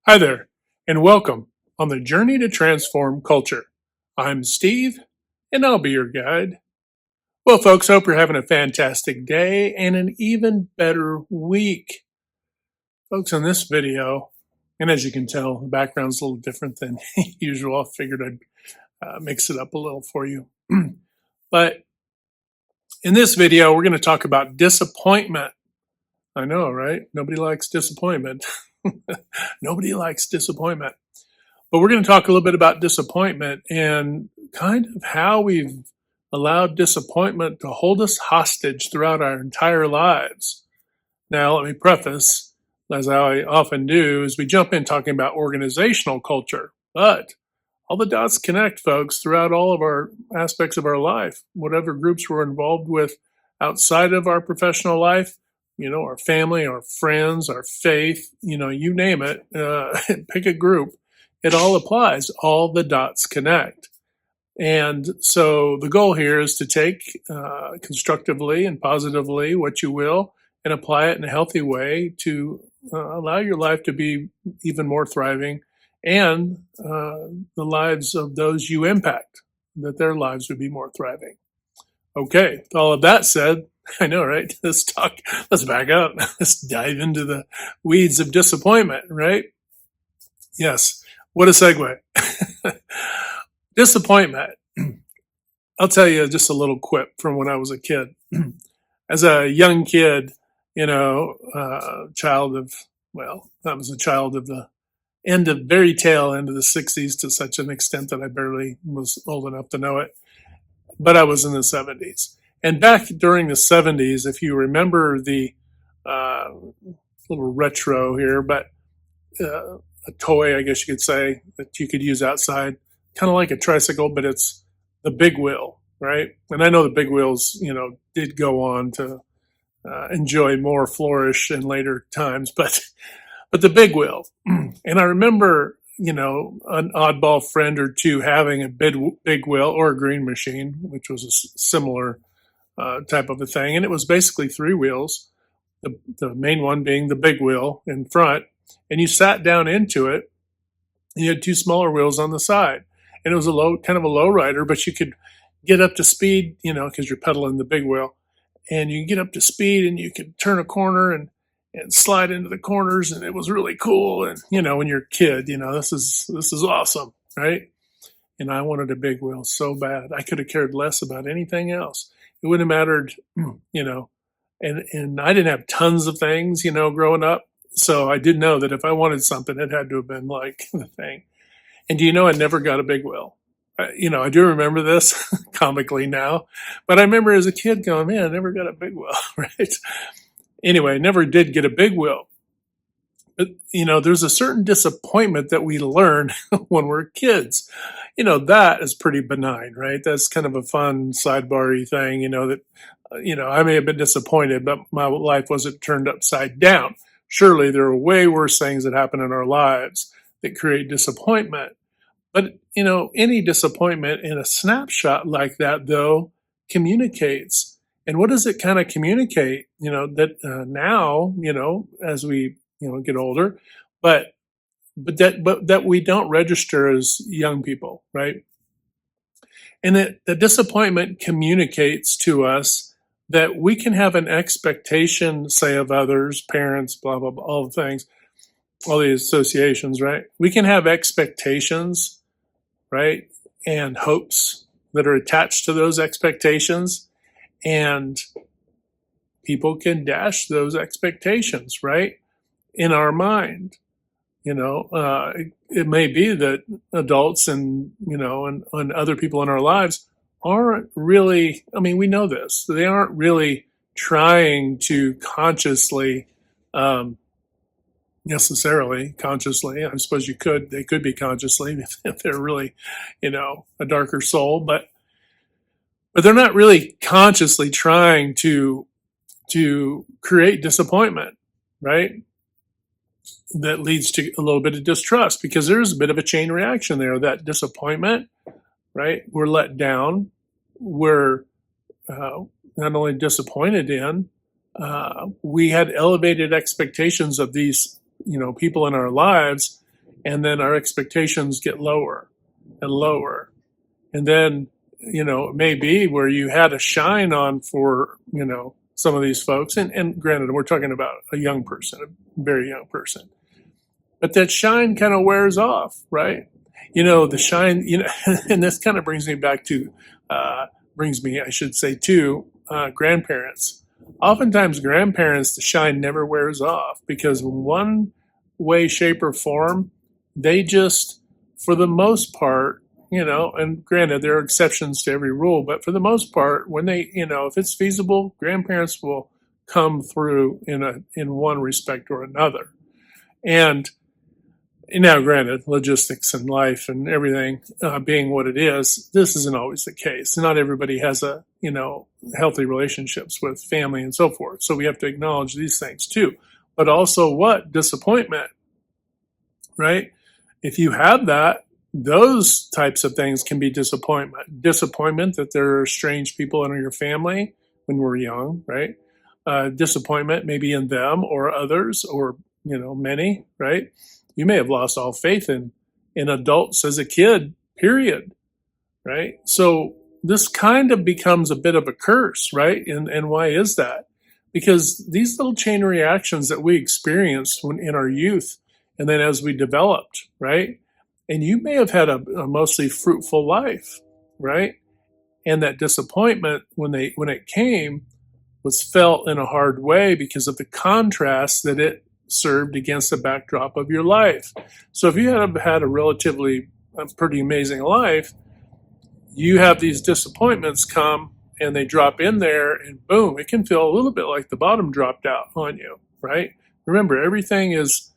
Hi there, and welcome on the journey to transform culture. I'm Steve, and I'll be your guide. Well, folks, hope you're having a fantastic day and an even better week. Folks, in this video, and as you can tell, the background's a little different than usual. I figured I'd mix it up a little for you. But in this video, we're going to talk about disappointment. I know, right? Nobody likes disappointment. Nobody likes disappointment. But we're going to talk a little bit about disappointment and kind of how we've allowed disappointment to hold us hostage throughout our entire lives. Now, let me preface, as I often do, is we jump in talking about organizational culture, but all the dots connect, folks, throughout all of our aspects of our life. Whatever groups we're involved with outside of our professional life, our family, our friends, our faith, you name it, pick a group. It all applies. All the dots connect. And so the goal here is to take constructively and positively what you will and apply it in a healthy way to allow your life to be even more thriving and the lives of those you impact, that their lives would be more thriving. Okay, with all of that said, I know, right? Let's back up. Let's dive into the weeds of disappointment, right? Yes, what a segue. Disappointment. I'll tell you just a little quip from when I was a kid. As a young kid, child of, I was a child of the very tail end of the 60s to such an extent that I barely was old enough to know it. But I was in the 70s. And back during the 70s, if you remember the little retro here, but a toy, I guess you could say, that you could use outside, kind of like a tricycle, but it's the big wheel, right? And I know the big wheels, did go on to enjoy more flourish in later times, but the big wheel. And I remember, an oddball friend or two having a big wheel or a green machine, which was a similar type of a thing. And it was basically three wheels, the main one being the big wheel in front. And you sat down into it. And you had two smaller wheels on the side. And it was kind of a low rider, but you could get up to speed, because you're pedaling the big wheel. And you get up to speed and you could turn a corner and slide into the corners, and it was really cool. And when you're a kid, this is awesome, right? And I wanted a big wheel so bad. I could have cared less about anything else. It wouldn't have mattered, and I didn't have tons of things, growing up. So I did know that if I wanted something, it had to have been like the thing. And do you know I never got a big wheel? I do remember this comically now, but I remember as a kid going, man, I never got a big wheel, right? Anyway, I never did get a big wheel. But, there's a certain disappointment that we learn when we're kids. That is pretty benign, right? That's kind of a fun sidebar-y thing, that, I may have been disappointed, but my life wasn't turned upside down. Surely there are way worse things that happen in our lives that create disappointment. But, any disappointment in a snapshot like that, though, communicates. And what does it kind of communicate? That now, as we, get older, but that we don't register as young people, right? And that the disappointment communicates to us that we can have an expectation, say, of others, parents, blah, blah, blah, all the things, all the associations, right? We can have expectations, right? And hopes that are attached to those expectations. And people can dash those expectations, right? In our mind. It may be that adults and, and other people in our lives aren't really, we know this, they aren't really trying to consciously, necessarily consciously. I suppose they could be consciously if they're really, a darker soul, but they're not really consciously trying to create disappointment, right? That leads to a little bit of distrust because there's a bit of a chain reaction there. That disappointment, right? We're let down. We're not only disappointed in, we had elevated expectations of these, people in our lives and then our expectations get lower and lower. And then, it may be where you had a shine on for, some of these folks. And granted, we're talking about a young person, a very young person. But that shine kind of wears off, right? The shine, and this kind of brings me back to, I should say, to grandparents. Oftentimes, grandparents, the shine never wears off because in one way, shape, or form, they just, for the most part, and granted, there are exceptions to every rule, but for the most part, when they, if it's feasible, grandparents will come through in one respect or another. And now, granted, logistics and life and everything being what it is, this isn't always the case. Not everybody has healthy relationships with family and so forth. So we have to acknowledge these things too. But also what? Disappointment, right? If you have that, those types of things can be disappointment. Disappointment that there are strange people in your family when we're young, right? Disappointment maybe in them or others or, many, right? You may have lost all faith in adults as a kid, period, right? So this kind of becomes a bit of a curse, right? And why is that? Because these little chain reactions that we experienced when in our youth and then as we developed, right? And you may have had a mostly fruitful life, right? And that disappointment when it came was felt in a hard way because of the contrast that it served against the backdrop of your life. So if you had a relatively pretty amazing life, you have these disappointments come and they drop in there and boom, it can feel a little bit like the bottom dropped out on you, right? Remember, everything is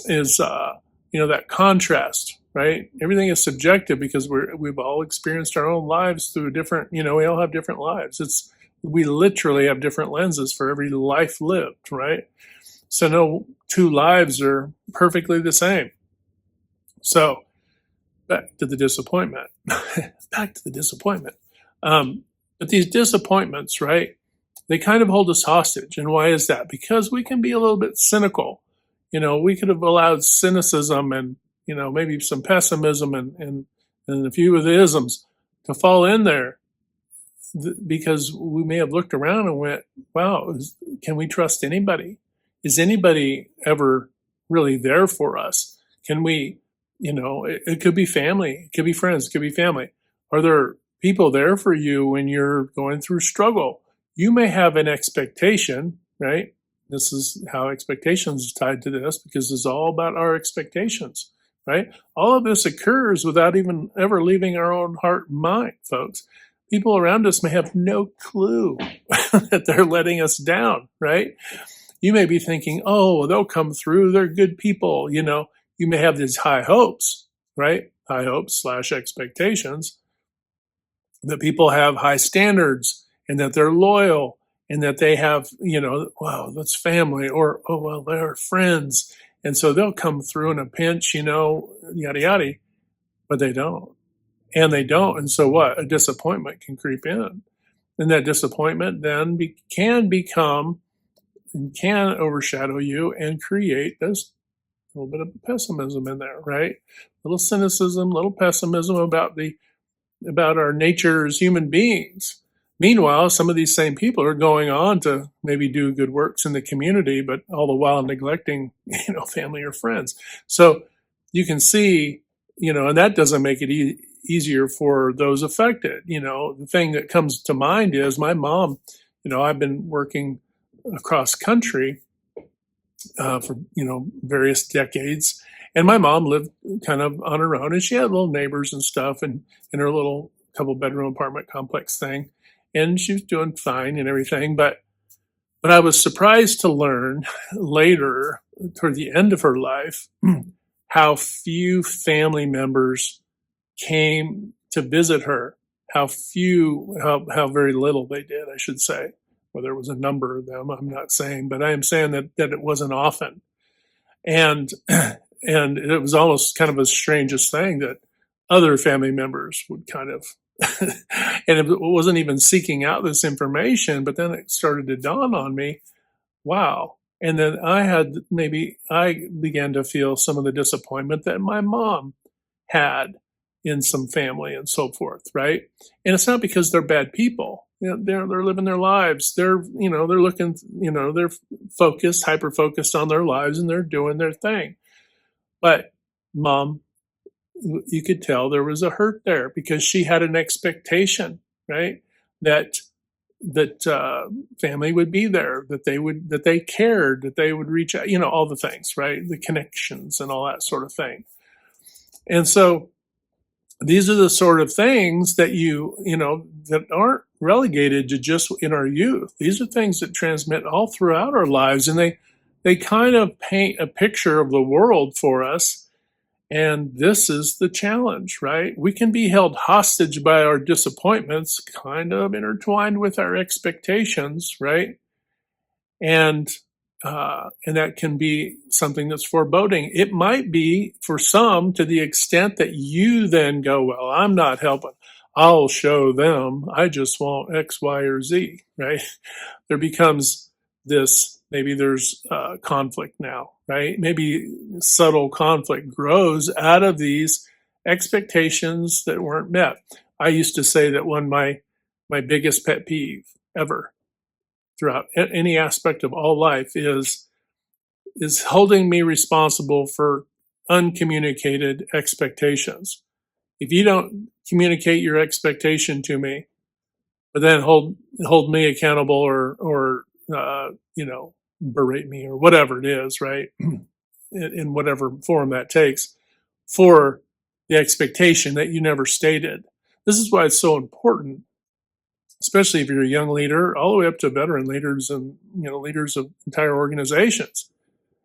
that contrast, right? Everything is subjective because we've all experienced our own lives through different, we all have different lives. We literally have different lenses for every life lived, right? So no two lives are perfectly the same. So back to the disappointment. But these disappointments, right? They kind of hold us hostage. And why is that? Because we can be a little bit cynical. We could have allowed cynicism and, maybe some pessimism and a few of the isms to fall in there because we may have looked around and went, wow, can we trust anybody? Is anybody ever really there for us? Can we, it could be family, it could be friends, it could be family. Are there people there for you when you're going through struggle? You may have an expectation, right? This is how expectations is tied to this because it's all about our expectations, right? All of this occurs without even ever leaving our own heart and mind, folks. People around us may have no clue that they're letting us down, right? You may be thinking, oh, they'll come through. They're good people. You may have these high hopes, right? High hopes / expectations that people have high standards and that they're loyal and that they have, wow, that's family or, oh, well, they're friends. And so they'll come through in a pinch, yada, yada, but they don't. And they don't. And so what? A disappointment can creep in. And that disappointment then can become and can overshadow you and create this little bit of pessimism in there, right? Little cynicism, little pessimism about our nature as human beings. Meanwhile, some of these same people are going on to maybe do good works in the community, but all the while neglecting, family or friends. So you can see, and that doesn't make it easier for those affected. The thing that comes to mind is my mom, I've been working across country for various decades, and my mom lived kind of on her own, and she had little neighbors and stuff, and in her little couple bedroom apartment complex thing, and she was doing fine and everything. But I was surprised to learn later, toward the end of her life, how few family members came to visit her. How very little they did, I should say. Whether it was a number of them, I'm not saying, but I am saying that it wasn't often. And it was almost kind of a strangest thing that other family members would kind of, and it wasn't even seeking out this information, but then it started to dawn on me, wow, And then I began to feel some of the disappointment that my mom had in some family and so forth, right? And it's not because they're bad people. They're living their lives. They're looking, they're focused, hyper focused on their lives, and they're doing their thing. But mom, you could tell there was a hurt there because she had an expectation, right? That family would be there, that they cared, that they would reach out, all the things, right? The connections and all that sort of thing. And so these are the sort of things that that aren't relegated to just in our youth. These are things that transmit all throughout our lives, and they kind of paint a picture of the world for us. And this is the challenge, right? We can be held hostage by our disappointments, kind of intertwined with our expectations, right? And that can be something that's foreboding. It might be for some to the extent that you then go, well, I'm not helping. I'll show them. I just want X, Y, or Z, right? There becomes maybe there's conflict now, right? Maybe subtle conflict grows out of these expectations that weren't met. I used to say that my biggest pet peeve ever throughout any aspect of all life is holding me responsible for uncommunicated expectations. If you don't communicate your expectation to me, but then hold me accountable or berate me or whatever it is, right? In whatever form that takes, for the expectation that you never stated. This is why it's so important, especially if you're a young leader, all the way up to veteran leaders and leaders of entire organizations.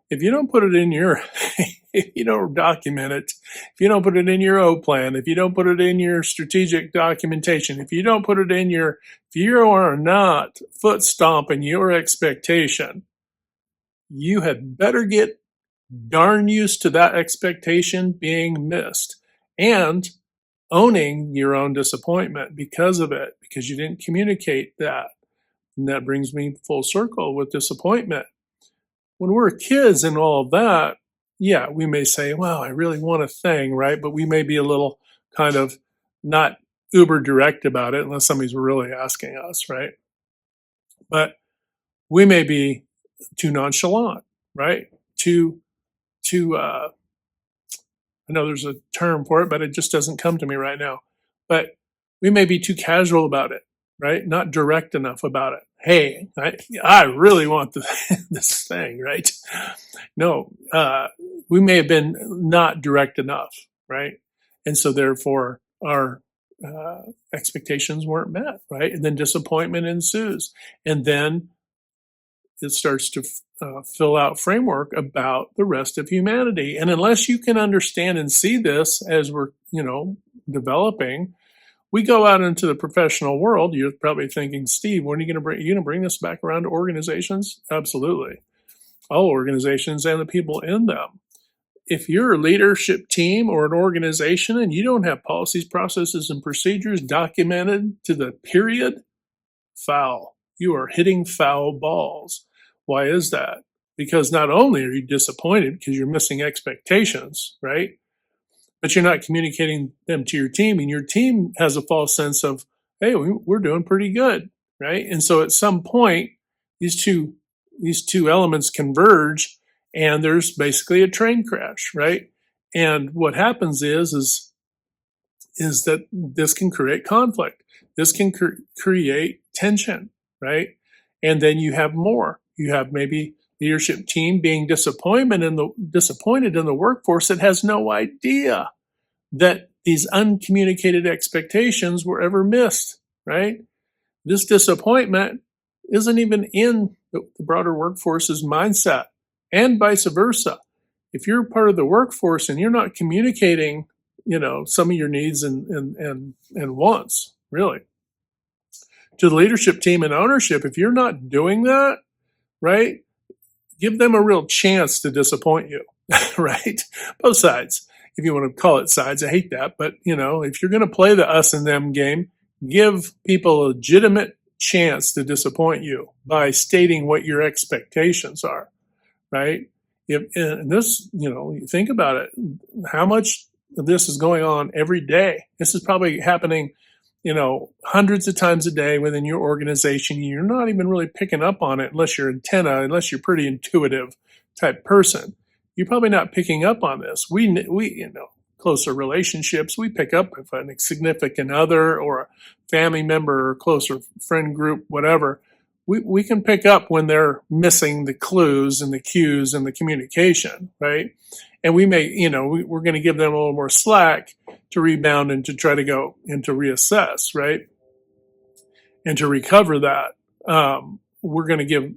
If you don't put it in your, if you don't document it, if you don't put it in your O plan, if you don't put it in your strategic documentation, if you don't put it in if you are not foot stomping your expectation, you had better get darn used to that expectation being missed and owning your own disappointment because of it, because you didn't communicate that. And that brings me full circle with disappointment. When we're kids and all of that, yeah, we may say, well, I really want a thing, right? But we may be a little kind of not uber direct about it unless somebody's really asking us, right? But we may be too nonchalant, right? I know there's a term for it, but it just doesn't come to me right now. But we may be too casual about it, right? Not direct enough about it. Hey, I really want this thing, right? No, we may have been not direct enough, right? And so therefore our expectations weren't met, right? And then disappointment ensues. And then it starts to fill out framework about the rest of humanity. And unless you can understand and see this as we're, developing, we go out into the professional world. You're probably thinking, Steve, when are you going to bring this back around to organizations? Absolutely. All organizations and the people in them. If you're a leadership team or an organization and you don't have policies, processes, and procedures documented to the period, foul. You are hitting foul balls. Why is that? Because not only are you disappointed because you're missing expectations, right? But you're not communicating them to your team, and your team has a false sense of, hey, we're doing pretty good, right? And so at some point, these two elements converge, and there's basically a train crash, right? And what happens is that this can create conflict. This can create tension, right? And then you have more. You have maybe leadership team being disappointed in the workforce that has no idea that these uncommunicated expectations were ever missed, right? This disappointment isn't even in the broader workforce's mindset, and vice versa. If you're part of the workforce and you're not communicating, some of your needs and wants, really, to the leadership team and ownership, if you're not doing that, right, give them a real chance to disappoint you, right? Both sides, if you want to call it sides. I hate that, but if you're going to play the us and them game, give people a legitimate chance to disappoint you by stating what your expectations are. right? And this, you think about it, how much of this is going on every day? This is probably happening, hundreds of times a day within your organization. You're not even really picking up on it unless you're unless you're pretty intuitive type person. You're probably not picking up on this. We closer relationships, we pick up if a significant other or a family member or closer friend group, whatever, we can pick up when they're missing the clues and the cues and the communication, right? And we may, we're going to give them a little more slack to rebound and to try to go and to reassess, right? And to recover that. We're going to give,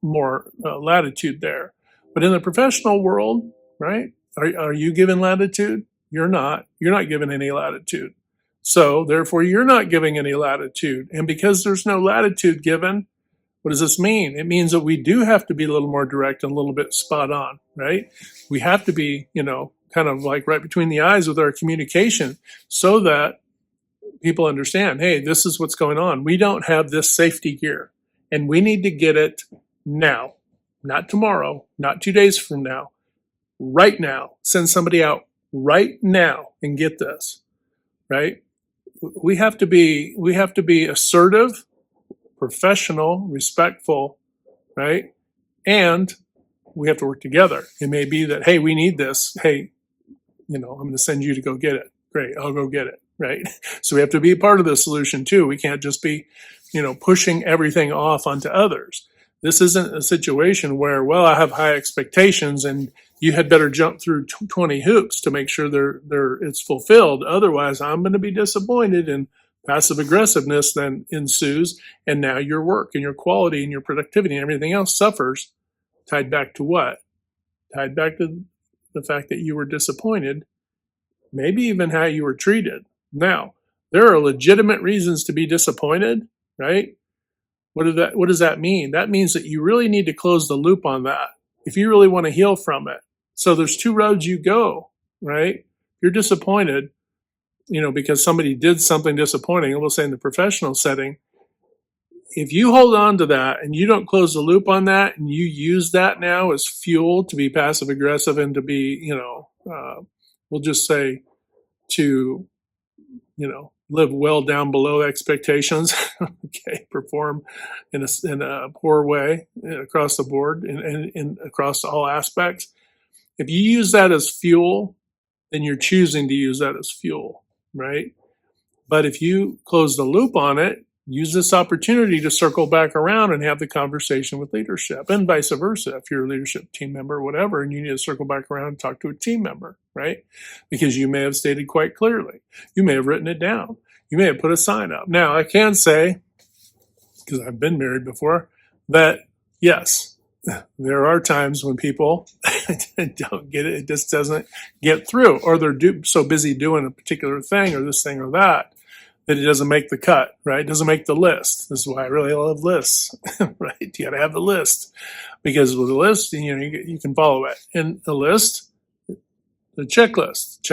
more latitude there. But in the professional world, right? Are you given latitude? You're not. You're not given any latitude. So therefore, you're not giving any latitude. And because there's no latitude given, what does this mean? It means that we do have to be a little more direct and a little bit spot on, right? We have to be, kind of like right between the eyes with our communication so that people understand, hey, this is what's going on. We don't have this safety gear and we need to get it now, not tomorrow, not 2 days from now, right now. Send somebody out right now and get this, right? We have to be assertive, professional, respectful, right? And we have to work together. It may be that, hey, we need this. Hey, I'm going to send you to go get it. Great, I'll go get it, right? So we have to be a part of the solution too. We can't just be, pushing everything off onto others. This isn't a situation where, well, I have high expectations and you had better jump through 20 hoops to make sure it's fulfilled. Otherwise, I'm going to be disappointed, and passive aggressiveness then ensues. And now your work and your quality and your productivity and everything else suffers. Tied back to what? Tied back to the fact that you were disappointed, maybe even how you were treated. Now, there are legitimate reasons to be disappointed, right? What does that mean? That means that you really need to close the loop on that if you really want to heal from it. So there's two roads you go, right? You're disappointed, because somebody did something disappointing, we'll say in the professional setting. If you hold on to that and you don't close the loop on that and you use that now as fuel to be passive aggressive and to be, we'll just say to, live well down below expectations, okay, perform in a poor way across the board and across all aspects. If you use that as fuel, then you're choosing to use that as fuel, right? But if you close the loop on it, use this opportunity to circle back around and have the conversation with leadership, and vice versa. If you're a leadership team member or whatever, and you need to circle back around and talk to a team member, right? Because you may have stated quite clearly. You may have written it down. You may have put a sign up. Now, I can say, because I've been married before, that yes, there are times when people don't get it. It just doesn't get through, or they're so busy doing a particular thing or this thing or that it doesn't make the cut, right? It doesn't make the list. This is why I really love lists, right? You got to have the list, because with a list, you can follow it. And the list, the checklist,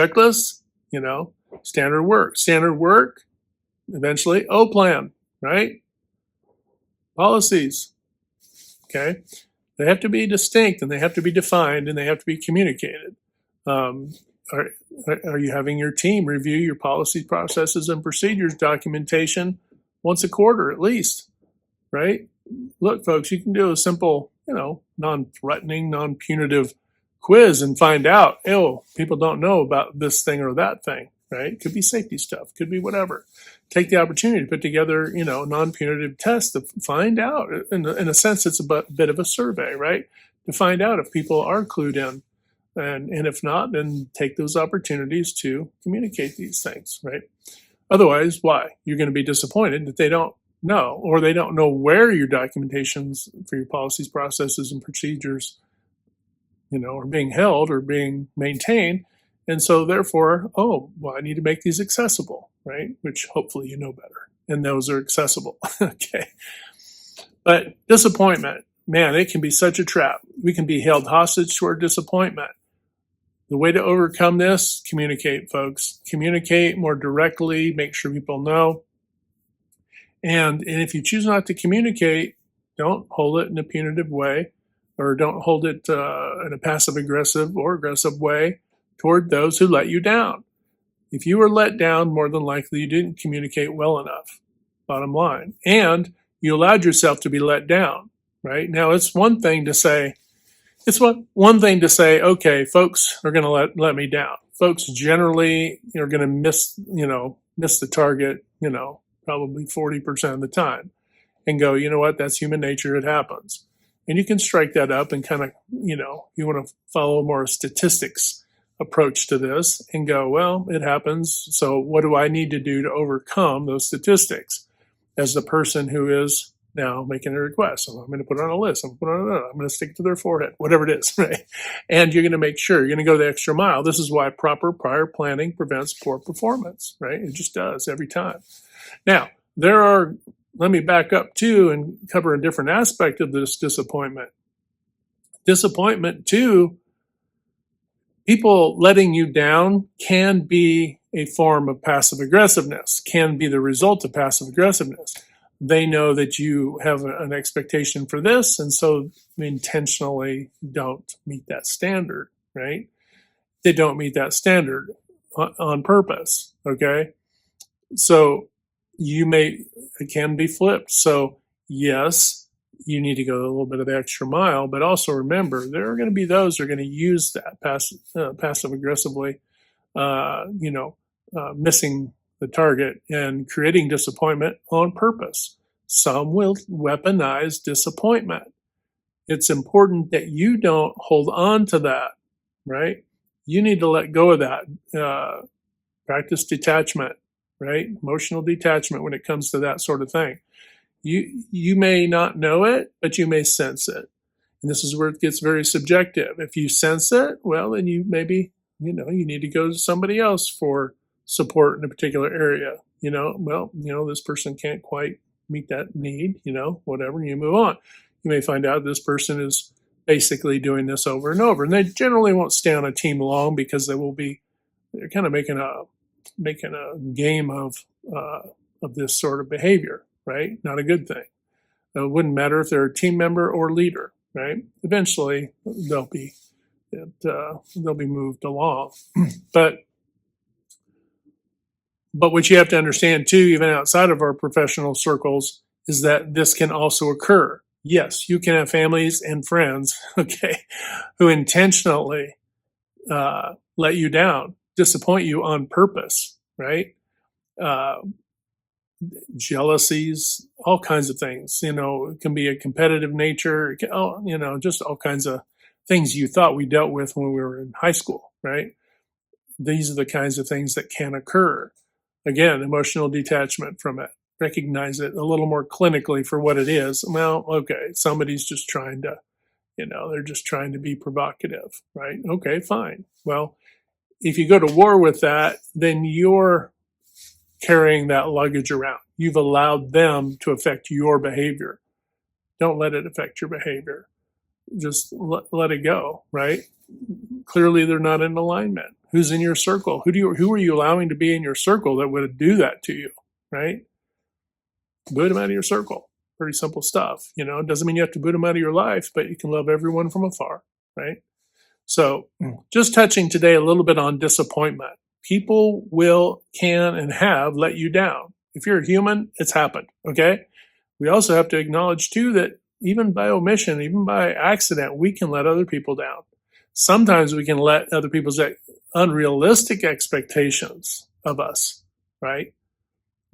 standard work, eventually O-plan, right? Policies, okay? They have to be distinct and they have to be defined and they have to be communicated. Are you having your team review your policy, processes, and procedures documentation once a quarter at least, right? Look, folks, you can do a simple, non-threatening, non-punitive quiz and find out, people don't know about this thing or that thing, right? Could be safety stuff, could be whatever. Take the opportunity to put together, non-punitive tests to find out. In a sense, it's a bit of a survey, right? To find out if people are clued in. And if not, then take those opportunities to communicate these things, right? Otherwise, why? You're going to be disappointed that they don't know, or they don't know where your documentations for your policies, processes, and procedures, are being held or being maintained. And so therefore, I need to make these accessible, right? Which hopefully you know better. And those are accessible, okay? But disappointment, man, it can be such a trap. We can be held hostage to our disappointment. The way to overcome this, communicate, folks. Communicate more directly, make sure people know. And if you choose not to communicate, don't hold it in a punitive way. or don't hold it in a passive aggressive or aggressive way toward those who let you down. If you were let down, more than likely you didn't communicate well enough, bottom line. And you allowed yourself to be let down, right? Now, it's one thing to say, okay, folks are going to let me down. Folks generally are going to miss the target, probably 40% of the time, and go, you know what, that's human nature, it happens. And you can strike that up and kind of, you want to follow more statistics approach to this and go, well, it happens. So what do I need to do to overcome those statistics as the person who is now making a request? So I'm going to put it on a list. I'm going to stick it to their forehead, whatever it is, right? And you're going to make sure you're going to go the extra mile. This is why proper prior planning prevents poor performance, right? It just does every time. Now, let me back up too and cover a different aspect of this disappointment. Disappointment too, people letting you down can be a form of passive aggressiveness, can be the result of passive aggressiveness. They know that you have an expectation for this, and so intentionally don't meet that standard, right? They don't meet that standard on purpose, okay? So it can be flipped. So yes, you need to go a little bit of the extra mile, but also remember, there are going to be those who are going to use that passive aggressively, missing the target and creating disappointment on purpose. Some will weaponize disappointment. It's important that you don't hold on to that, right? You need to let go of that. Practice detachment, right? Emotional detachment when it comes to that sort of thing. You may not know it, but you may sense it. And this is where it gets very subjective. If you sense it, well, then you maybe, you need to go to somebody else for support in a particular area. This person can't quite meet that need, whatever, and you move on. You may find out this person is basically doing this over and over. And they generally won't stay on a team long because they're kind of making a game of this sort of behavior, right? Not a good thing. It wouldn't matter if they're a team member or leader, right? Eventually, they'll be moved along. But what you have to understand too, even outside of our professional circles, is that this can also occur. Yes, you can have families and friends, okay, who intentionally let you down, disappoint you on purpose, right? Jealousies, all kinds of things. It can be a competitive nature. Just all kinds of things you thought we dealt with when we were in high school, right? These are the kinds of things that can occur. Again, emotional detachment from it. Recognize it a little more clinically for what it is. Well, okay, somebody's just trying to, they're just trying to be provocative, right? Okay, fine. Well, if you go to war with that, then you're carrying that luggage around. You've allowed them to affect your behavior. Don't let it affect your behavior. Just let it go, right? Clearly, they're not in alignment. Who's in your circle? Who are you allowing to be in your circle that would do that to you, right? Boot them out of your circle. Pretty simple stuff. It doesn't mean you have to boot them out of your life, but you can love everyone from afar, right? So just touching today a little bit on disappointment. People can, and have let you down. If you're a human, it's happened, okay? We also have to acknowledge, too, that even by omission, even by accident, we can let other people down. Sometimes we can let other people's unrealistic expectations of us, right?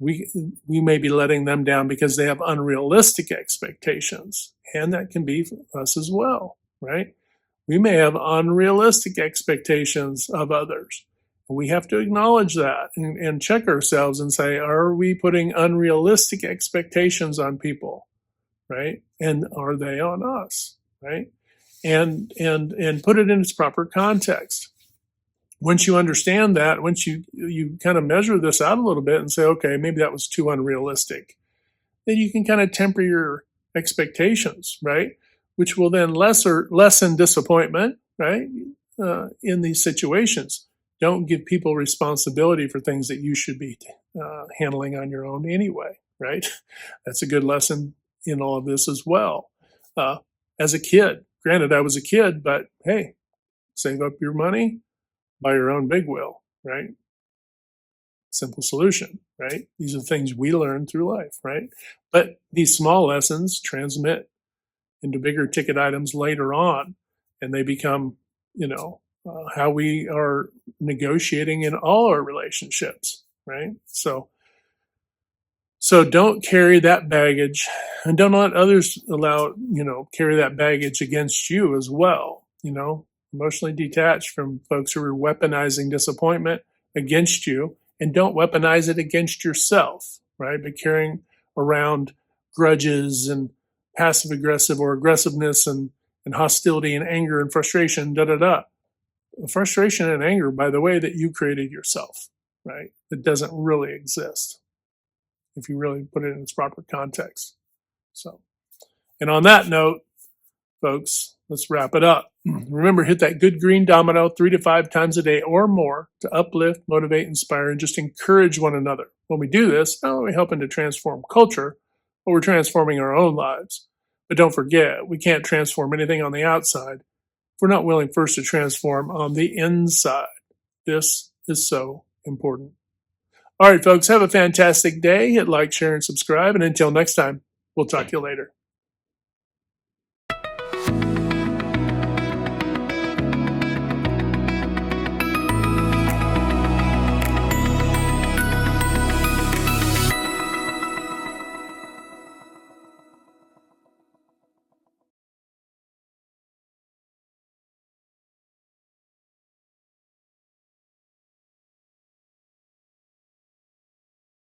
We may be letting them down because they have unrealistic expectations, and that can be us as well, right? We may have unrealistic expectations of others. We have to acknowledge that and check ourselves and say, are we putting unrealistic expectations on people, right? And are they on us, right? And put it in its proper context. Once you understand that, once you kind of measure this out a little bit and say, okay, maybe that was too unrealistic, then you can kind of temper your expectations, right? Which will then lessen disappointment, right? In these situations. Don't give people responsibility for things that you should be handling on your own anyway, right? That's a good lesson in all of this as well. As a kid, Granted, I was a kid, but hey, save up your money, buy your own big wheel, right? Simple solution, right? These are things we learn through life, right? But these small lessons transmit into bigger ticket items later on, and they become, how we are negotiating in all our relationships, right? So don't carry that baggage, and don't let others carry that baggage against you as well. Emotionally detached from folks who are weaponizing disappointment against you, and don't weaponize it against yourself, right? But carrying around grudges and passive aggressive or aggressiveness and hostility and anger and frustration, da da da. Frustration and anger, by the way, that you created yourself, right? That doesn't really exist if you really put it in its proper context. So, and on that note, folks, let's wrap it up. Remember, hit that good green domino 3 to 5 times a day or more to uplift, motivate, inspire, and just encourage one another. When we do this, not only are we helping to transform culture, but we're transforming our own lives. But don't forget, we can't transform anything on the outside if we're not willing first to transform on the inside. This is so important. All right, folks, have a fantastic day. Hit like, share, and subscribe. And until next time, we'll talk to you later.